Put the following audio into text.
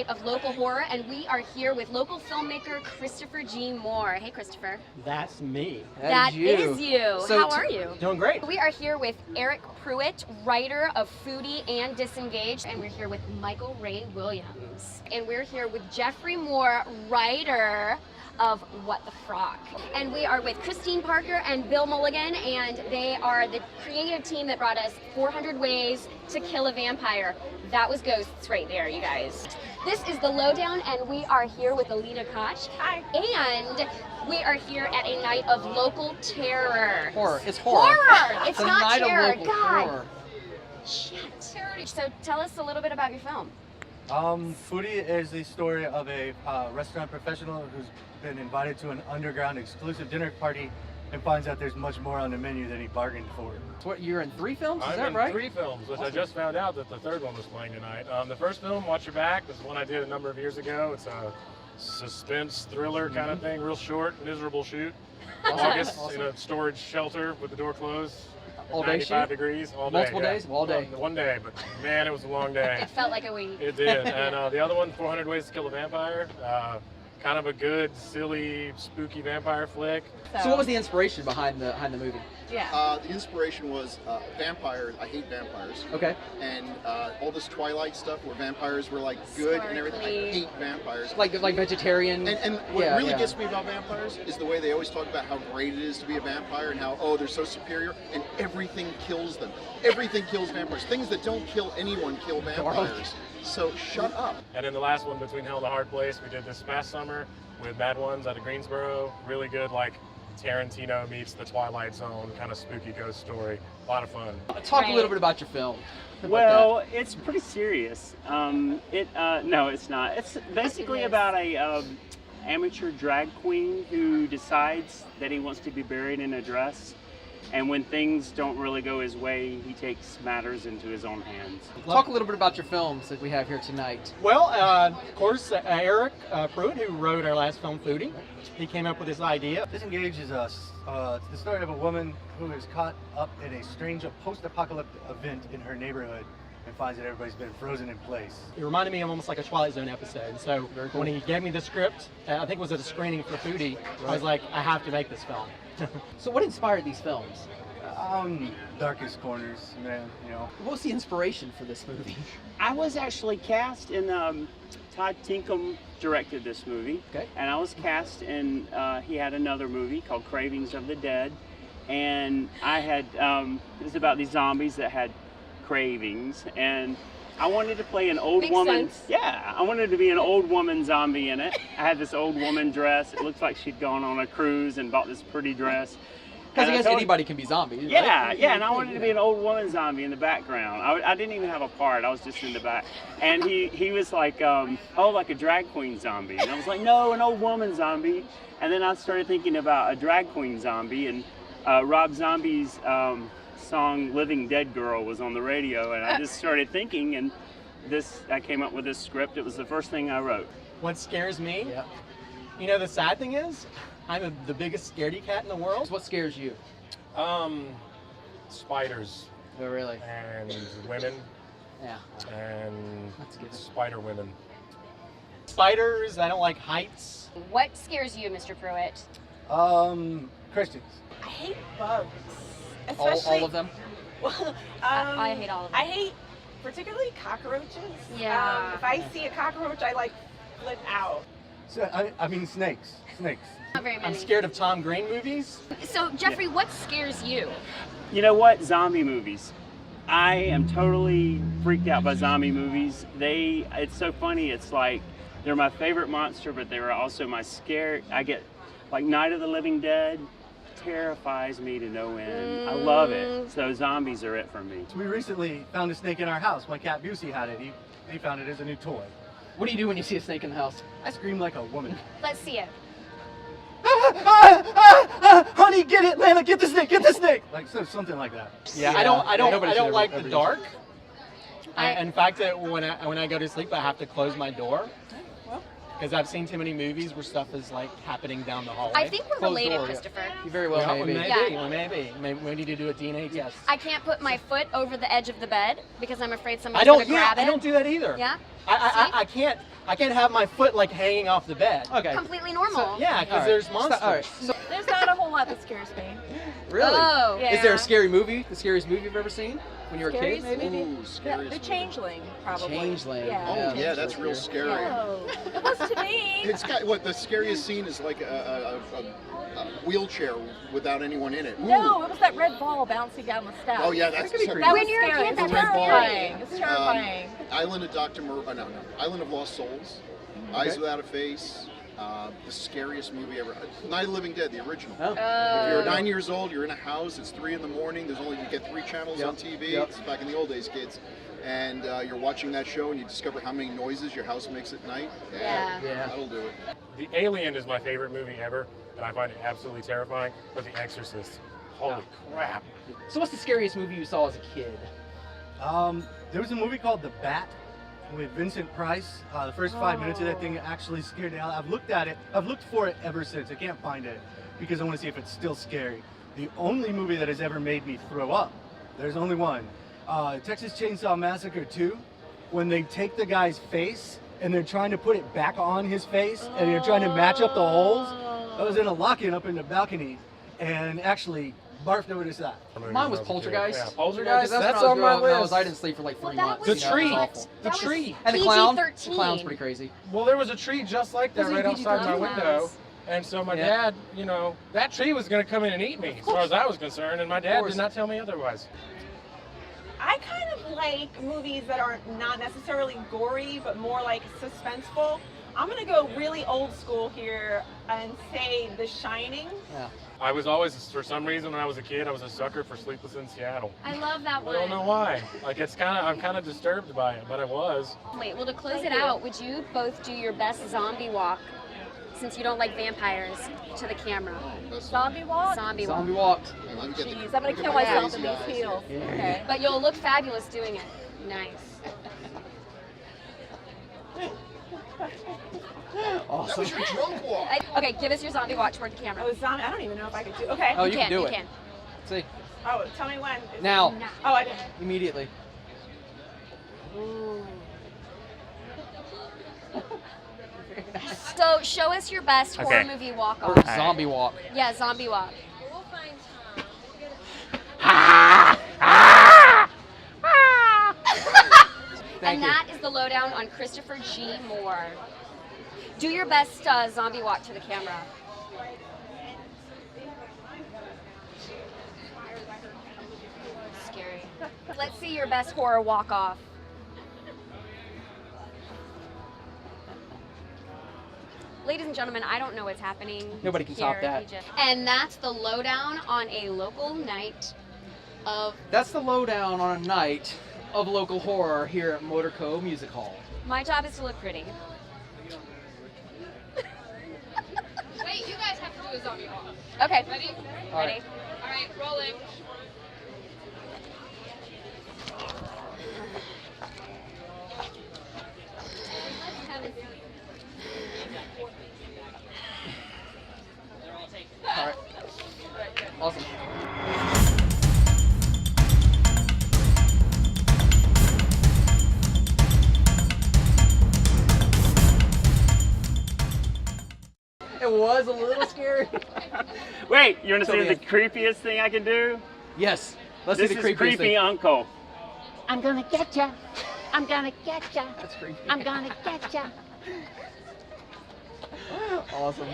of local horror, and we are here with local filmmaker Christopher G. Moore. Hey, Christopher. That's me. That is you. So How are you? Doing great. We are here with Eric Pruitt, writer of Foodie and Disengaged, and we're here with Michael Ray Williams. And we're here with Jeffrey Moore, writer of What the Frock. And we are with Christine Parker and Bill Mulligan, and they are the creative team that brought us 400 Ways to Kill a Vampire. That was Ghosts right there, you guys. This is The Lowdown, and we are here with Alita Koch. Hi. And we are here at a night of local terror. Horror. It's horror. Horror! It's a not night terror. of local God. horror. Shit. So tell us a little bit about your film. Foodie is the story of a restaurant professional who's been invited to an underground exclusive dinner party and finds out there's much more on the menu than he bargained for. So what, you're in 3 films? Is I'm that in right? 3 films, which I just found out that the 3rd one was playing tonight. The first film, Watch Your Back, this is one I did a number of years ago. It's a suspense thriller kind of thing, real short, miserable shoot. August in a storage shelter with the door closed. All day 95 shoot? degrees, all day. Multiple days? All day. One day, but man, it was a long day. It felt like a week. It did. And the other one, 400 Ways to Kill a Vampire. Kind of a good, silly, spooky vampire flick. So what was the inspiration behind the movie? Yeah. The inspiration was vampires. I hate vampires. Okay. And all this Twilight stuff where vampires were like good and everything. I Sparkly. hate vampires. Like vegetarian. And what yeah, really yeah. gets me about vampires is the way they always talk about how great it is to be a vampire and how, oh, they're so superior, and everything kills them. Everything kills vampires. Things that don't kill anyone kill vampires. So shut up. And then the last one, Between Hell and a Hard Place, we did this past summer with Bad Ones out of Greensboro. Really good, like Tarantino meets The Twilight Zone, kind of spooky ghost story. A lot of fun. Talk a little bit about your film. About Well, it's pretty serious. No, it's not. It's basically about a amateur drag queen who decides that he wants to be buried in a dress, and when things don't really go his way, he takes matters into his own hands. Talk a little bit about your films that we have here tonight. Well, of course, Eric Pruitt, who wrote our last film, Foodie, he came up with this idea. Disengaged is the story of a woman who is caught up in a strange post-apocalyptic event in her neighborhood and finds that everybody's been frozen in place. It reminded me of almost like a Twilight Zone episode. So when he gave me the script, I think it was at a screening for Foodie, I was like, I have to make this film. So what inspired these films? Darkest corners, man, you know. What was the inspiration for this movie? I was actually cast in, Todd Tinkham directed this movie. Okay. And I was cast in, he had another movie called Cravings of the Dead. And I had, it was about these zombies that had cravings. And I wanted to play an old Makes woman. sense. Yeah, I wanted to be an old woman zombie in it. I had this old woman dress. It looks like she'd gone on a cruise and bought this pretty dress. Because I And guess told- anybody can be zombies. Yeah, right? yeah, and I wanted to be an old woman zombie in the background. I didn't even have a part, I was just in the back. And he was like, oh, like a drag queen zombie. And I was like, no, an old woman zombie. And then I started thinking about a drag queen zombie, and Rob Zombie's song Living Dead Girl was on the radio, and I just started thinking, and I came up with this script. It was the first thing I wrote. What scares me, Yeah. you know, the sad thing is, I'm the biggest scaredy cat in the world. What scares you? Spiders Oh, really? and women Yeah. and That's good. spider women. Spiders, I don't like heights. What scares you, Mr. Pruitt? Christians. I hate bugs. All of them? Well, I hate all of them. I hate particularly cockroaches. Yeah. If I see a cockroach, I like flip out. So, I mean snakes. Snakes. Not very I'm many. scared of Tom Green movies. So, Jeffrey, what scares you? You know what? Zombie movies. I am totally freaked out by zombie movies. It's so funny. It's like they're my favorite monster, but they're also my scare. I get like Night of the Living Dead terrifies me to no end. I love it. So zombies are it for me. So we recently found a snake in our house. My cat Busey had it. He found it as a new toy. What do you do when you see a snake in the house? I scream like a woman. Let's see it. Honey, get it, Lana, get the snake, get the snake. Like something like that. Yeah, Yeah. I don't Nobody should like ever the do dark. I- In fact, when I go to sleep, I have to close my door. Because I've seen too many movies where stuff is like happening down the hallway. I think we're Closed related, door, yeah. Christopher. You very well Well, may be. maybe, Yeah. maybe. Maybe we need to do a DNA test. I can't put my foot over the edge of the bed because I'm afraid I somebody's don't. going to Yeah, grab it. I don't do that either. Yeah? I can't have my foot like hanging off the bed. Okay. Completely normal. Yeah, because All right. there's monsters. All right. So, There's not a whole lot that scares me. really? Oh. Yeah. Is there a scary movie? The scariest movie you've ever seen when you were a kid, Scariest maybe? Ooh, scariest The movie. Changeling, probably. Changeling. Yeah. Oh yeah, that's real scary. Oh, it was to me. It's got what the scariest scene is like a wheelchair without anyone in it. Ooh. No, it was that red ball bouncing down the steps. Oh yeah, that's could be creepy. That When was you're a scary. kid, It's that's terrifying. scary. It's terrifying. Island of Island of Lost Souls, Eyes Without a Face, the scariest movie ever. Night of the Living Dead, the original. Oh. If you're 9 years old, you're in a house. It's 3 in the morning. There's only you get 3 channels on TV. Yep. It's back in the old days, kids. And you're watching that show, and you discover how many noises your house makes at night. Yeah. Yeah. That'll do it. The Alien is my favorite movie ever, and I find it absolutely terrifying. But The Exorcist, holy crap! So what's the scariest movie you saw as a kid? There was a movie called The Bat with Vincent Price. The first 5 minutes of that thing actually scared me out. I've looked at it. I've looked for it ever since. I can't find it because I want to see if it's still scary. The only movie that has ever made me throw up, there's only one. Texas Chainsaw Massacre 2, when they take the guy's face and they're trying to put it back on his face and they're trying to match up the holes. I was in a lock-in up in the balcony and actually barfed over the side. Mine was Poltergeist. Yeah, Yeah, 'cause Poltergeist. that's That's when I on was my growing up. list. I didn't sleep for like 3 Well, that months. was The you know, it tree. was awful. The That was tree. And the clown. The PG-13. clown's pretty crazy. Well, there was a tree just like that Those are right outside my PG-13 window. clowns. And so my Yeah. dad, you know, that tree was going to come in and eat me, as far as I was concerned, and my dad course. did not tell me otherwise. I kind of like movies that are not necessarily gory, but more like suspenseful. I'm gonna go really old school here and say The Shining. Yeah. I was always, for some reason, when I was a kid, I was a sucker for Sleepless in Seattle. I love that I one. don't know why. Like I'm kind of disturbed by it, but I was. Wait, well, to close it out, would you both do your best zombie walk, since you don't like vampires, to the camera? Zombie walk? Zombie walk. Zombie walked. Jeez, I'm gonna kill myself in these heels. Yeah. Okay. But you'll look fabulous doing it. Nice. That Awesome. was your drunk walk. Okay, give us your zombie walk toward the camera. Oh, zombie. I don't even know if I could do. Okay. Oh, you can do you it. can. See, Oh, tell me when. now, Oh, I didn't. immediately. Ooh. So, show us your best horror Okay. movie walk Or off. zombie walk. Yeah, zombie walk. Thank And you. that is the lowdown on Christopher G. Moore. Do your best zombie walk to the camera. Scary. Let's see your best horror walk off. Ladies and gentlemen, I don't know what's happening. Nobody can top here. that. He just- And that's the lowdown on a local night of That's the lowdown on a night of local horror here at Motorco Music Hall. my job is to look pretty. Wait, you guys have to do a zombie walk. Okay. Ready? All right. Ready? All right, rolling. All right. Awesome. It was a little scary. Wait, you want to Tell see me the creepiest thing I can do? Yes. Let's This see the is creepiest creepy thing. uncle. I'm gonna get ya. I'm gonna get ya. That's creepy. I'm gonna get ya. Awesome.